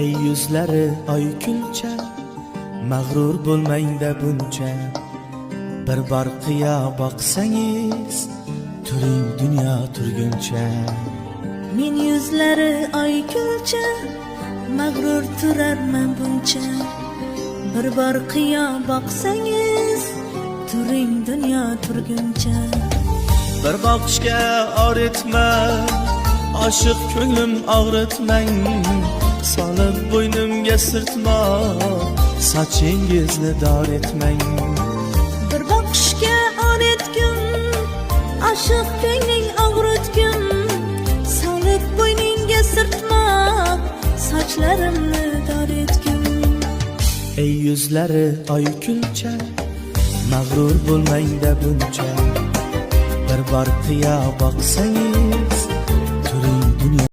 Ey yüzleri ay külçe, mağrur bo'lmang-da buncha. Bir barqiya boqsangiz, turing dunyo turguncha. Men yuzlari ay kulcha, mag'rur turarman buncha. Bir bor qiyo boqsangiz, turing dunyo turguncha. Bir boqishga or etma, oshiq ko'nglim og'ritmang. Solib bo'ynimga sirtma, sochingizni dor etmang. Bir boqishga or etgin, oshiq ko'ngling og'ritgin. Solib bo'yningga sirtma, sochlarimni dor etgin. Ey yüzleri ay külçe, mağrur bo'lmang-da buncha. Bir barqiya boqsangiz,